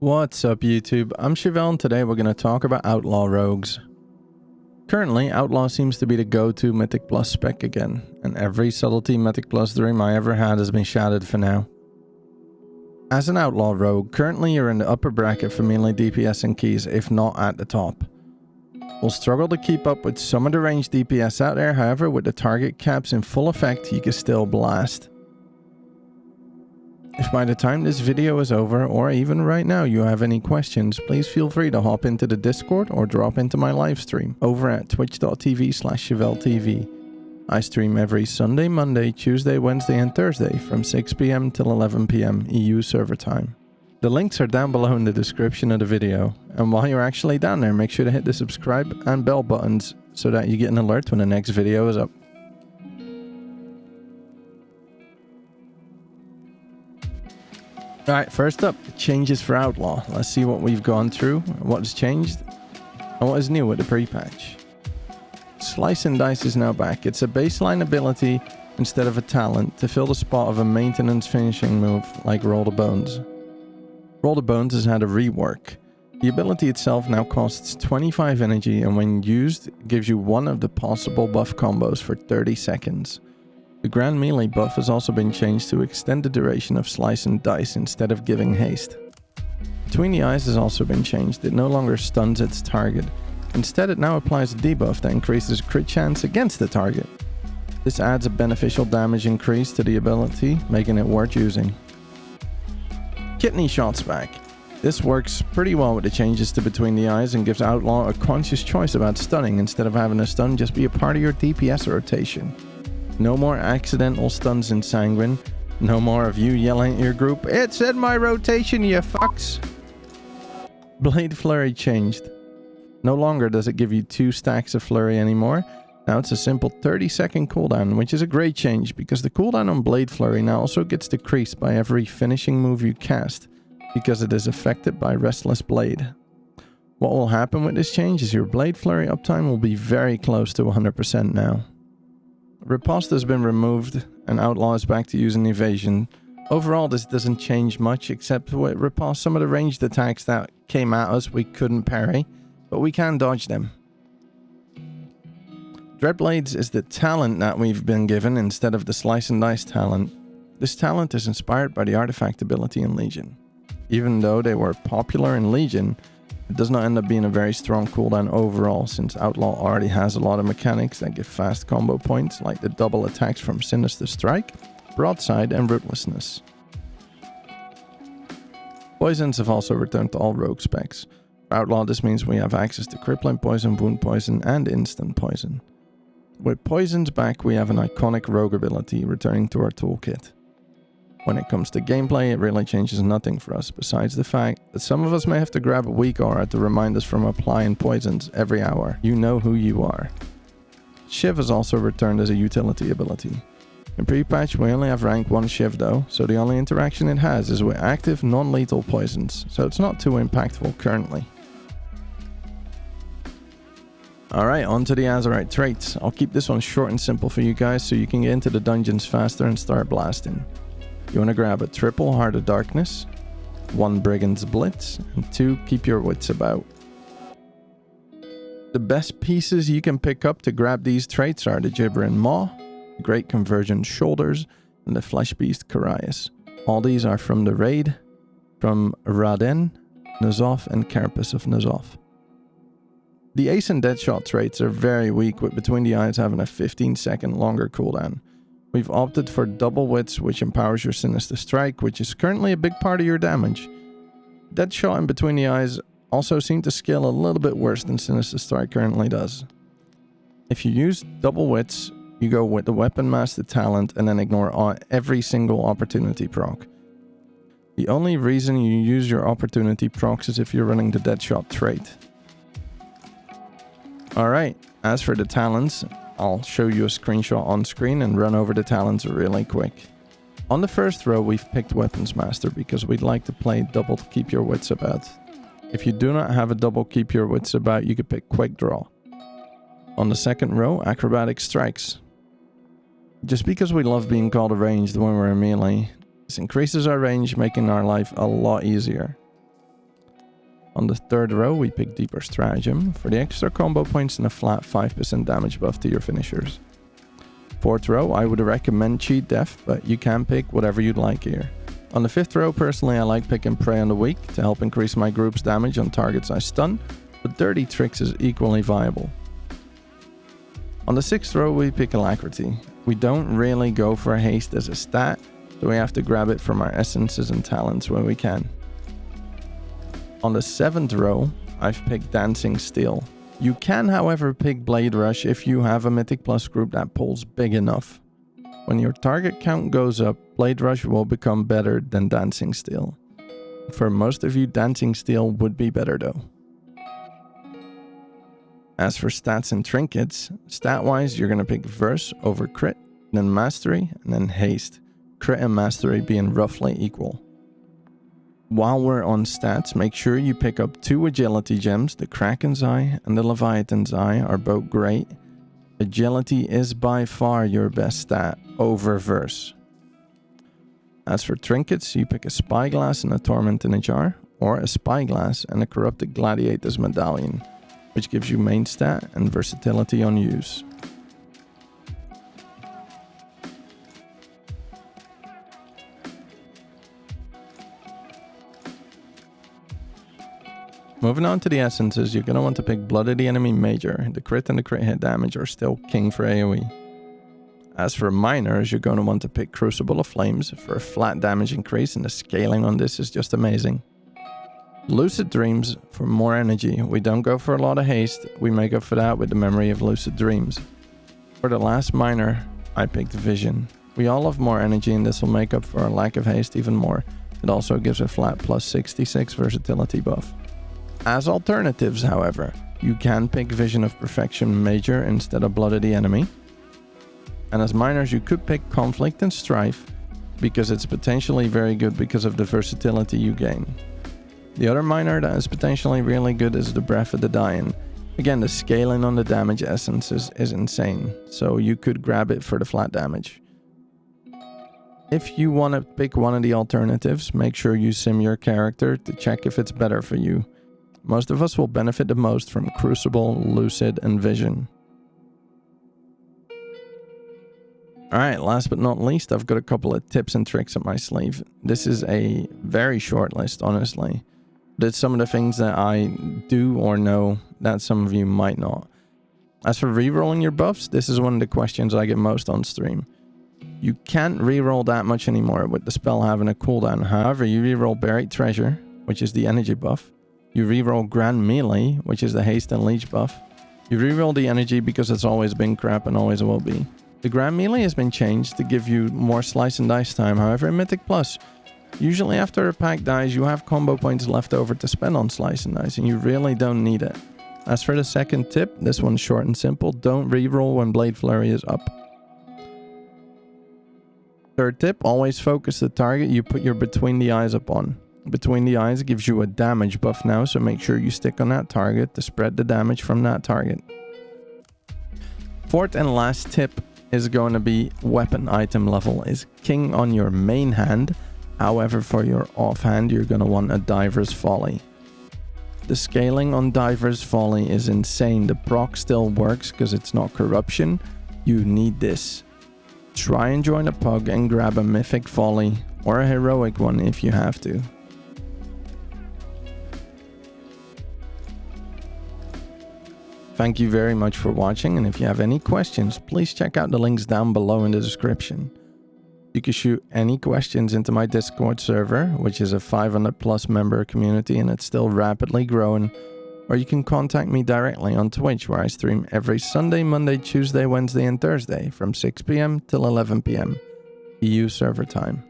What's up YouTube, I'm Chevelle and today we're going to talk about Outlaw rogues. Currently, Outlaw seems to be the go-to Mythic Plus spec again, and every subtlety Mythic Plus dream I ever had has been shattered for now. As an Outlaw rogue, currently you're in the upper bracket for melee DPS and keys, if not at the top. We'll struggle to keep up with some of the ranged DPS out there, however with the target caps in full effect you can still blast. If by the time this video is over, or even right now, you have any questions, please feel free to hop into the Discord or drop into my live stream over at twitch.tv/ChevelleTV. I stream every Sunday, Monday, Tuesday, Wednesday and Thursday from 6 PM till 11 PM EU server time. The links are down below in the description of the video, and while you're actually down there, make sure to hit the subscribe and bell buttons so that you get an alert when the next video is up. Alright, first up, changes for Outlaw. Let's see what we've gone through, what has changed, and what is new with the pre-patch. Slice and Dice is now back. It's a baseline ability instead of a talent to fill the spot of a maintenance finishing move like Roll the Bones. Roll the Bones has had a rework. The ability itself now costs 25 energy and when used, gives you one of the possible buff combos for 30 seconds. The Grand Melee buff has also been changed to extend the duration of Slice and Dice instead of giving haste. Between the Eyes has also been changed. It no longer stuns its target. Instead, it now applies a debuff that increases crit chance against the target. This adds a beneficial damage increase to the ability, making it worth using. Kidney Shot's back. This works pretty well with the changes to Between the Eyes and gives Outlaw a conscious choice about stunning instead of having a stun just be a part of your DPS rotation. No more accidental stuns in Sanguine. No more of you yelling at your group, "It's in my rotation, you fucks!" Blade Flurry changed. No longer does it give you 2 stacks of Flurry anymore. Now it's a simple 30-second cooldown, which is a great change because the cooldown on Blade Flurry now also gets decreased by every finishing move you cast because it is affected by Restless Blade. What will happen with this change is your Blade Flurry uptime will be very close to 100% now. Riposte has been removed and Outlaw is back to using evasion. Overall this doesn't change much except with Riposte some of the ranged attacks that came at us we couldn't parry, but we can dodge them. Dreadblades is the talent that we've been given instead of the Slice and Dice talent. This talent is inspired by the artifact ability in Legion. Even though they were popular in Legion, it does not end up being a very strong cooldown overall since Outlaw already has a lot of mechanics that give fast combo points like the double attacks from Sinister Strike, Broadside and Rootlessness. Poisons have also returned to all rogue specs. For Outlaw this means we have access to crippling poison, wound poison and instant poison. With poisons back we have an iconic rogue ability returning to our toolkit. When it comes to gameplay, it really changes nothing for us, besides the fact that some of us may have to grab a weak aura to remind us from applying poisons every hour. You know who you are. Shiv has also returned as a utility ability. In pre-patch, we only have rank 1 Shiv though, so the only interaction it has is with active, non-lethal poisons, so it's not too impactful currently. Alright, on to the Azerite Traits. I'll keep this one short and simple for you guys so you can get into the dungeons faster and start blasting. You want to grab a triple Heart of Darkness, 1 Brigand's Blitz, and 2 Keep Your Wits About. The best pieces you can pick up to grab these traits are the Gibbering Maw, the Great Conversion Shoulders, and the Flesh Beast Carias. All these are from the raid, from Raden, N'Zoth, and Carapace of N'Zoth. The Ace and Deadshot traits are very weak, with Between the Eyes having a 15-second longer cooldown. We've opted for Double Wits, which empowers your Sinister Strike, which is currently a big part of your damage. Deadshot and Between the Eyes also seem to scale a little bit worse than Sinister Strike currently does. If you use Double Wits, you go with the Weapon Master talent and then ignore every single opportunity proc. The only reason you use your opportunity procs is if you're running the Deadshot trait. Alright, as for the talents, I'll show you a screenshot on screen and run over the talents really quick. On the first row we've picked Weapons Master because we'd like to play double Keep Your Wits About. If you do not have a double Keep Your Wits About, you could pick Quick Draw. On the second row, Acrobatic Strikes. Just because we love being called ranged when we're in melee, this increases our range, making our life a lot easier. On the third row, we pick Deeper Stratagem for the extra combo points and a flat 5% damage buff to your finishers. Fourth row, I would recommend Cheat Death, but you can pick whatever you'd like here. On the fifth row, personally, I like picking Prey on the Weak to help increase my group's damage on targets I stun, but Dirty Tricks is equally viable. On the sixth row, we pick Alacrity. We don't really go for haste as a stat, so we have to grab it from our essences and talents when we can. On the seventh row, I've picked Dancing Steel. You can, however, pick Blade Rush if you have a Mythic Plus group that pulls big enough. When your target count goes up, Blade Rush will become better than Dancing Steel. For most of you, Dancing Steel would be better though. As for stats and trinkets, stat-wise, you're going to pick Verse over Crit, then Mastery, and then Haste. Crit and Mastery being roughly equal. While we're on stats, make sure you pick up 2 Agility gems. The Kraken's Eye and the Leviathan's Eye are both great. Agility is by far your best stat over Verse. As for trinkets, you pick a Spyglass and a Torment in a Jar, or a Spyglass and a Corrupted Gladiator's Medallion, which gives you main stat and versatility on use. Moving on to the essences, you're going to want to pick Blood of the Enemy Major. The crit and the crit hit damage are still king for AoE. As for minors, you're going to want to pick Crucible of Flames for a flat damage increase, and the scaling on this is just amazing. Lucid Dreams for more energy. We don't go for a lot of haste, we make up for that with the memory of Lucid Dreams. For the last minor, I picked Vision. We all have more energy and this will make up for our lack of haste even more. It also gives a flat plus 66 versatility buff. As alternatives, however, you can pick Vision of Perfection Major instead of Blood of the Enemy. And as minors, you could pick Conflict and Strife because it's potentially very good because of the versatility you gain. The other minor that is potentially really good is the Breath of the Dying. Again, the scaling on the damage essences is insane, so you could grab it for the flat damage. If you want to pick one of the alternatives, make sure you sim your character to check if it's better for you. Most of us will benefit the most from Crucible, Lucid, and Vision. Alright, last but not least, I've got a couple of tips and tricks up my sleeve. This is a very short list, honestly. But it's some of the things that I do or know that some of you might not. As for rerolling your buffs, this is one of the questions I get most on stream. You can't reroll that much anymore with the spell having a cooldown. However, you reroll Buried Treasure, which is the energy buff. You reroll Grand Melee, which is the haste and leech buff. You reroll the energy because it's always been crap and always will be. The Grand Melee has been changed to give you more slice and dice time. However, in Mythic Plus, usually after a pack dies, you have combo points left over to spend on slice and dice, and you really don't need it. As for the second tip, this one's short and simple. Don't reroll when Blade Flurry is up. Third tip, always focus the target you put your Between the Eyes up on. Between the Eyes gives you a damage buff now, so make sure you stick on that target to spread the damage from that target. Fourth and last tip is going to be weapon item level is king on your main hand. However, for your offhand, you're going to want a Diver's Folly. The scaling on Diver's Folly is insane. The proc still works because it's not corruption. You need this. Try and join a pug and grab a Mythic Folly or a heroic one if you have to. Thank you very much for watching, and if you have any questions, please check out the links down below in the description. You can shoot any questions into my Discord server, which is a 500 plus member community and it's still rapidly growing, or you can contact me directly on Twitch, where I stream every Sunday, Monday, Tuesday, Wednesday, and Thursday from 6 PM till 11 PM EU server time.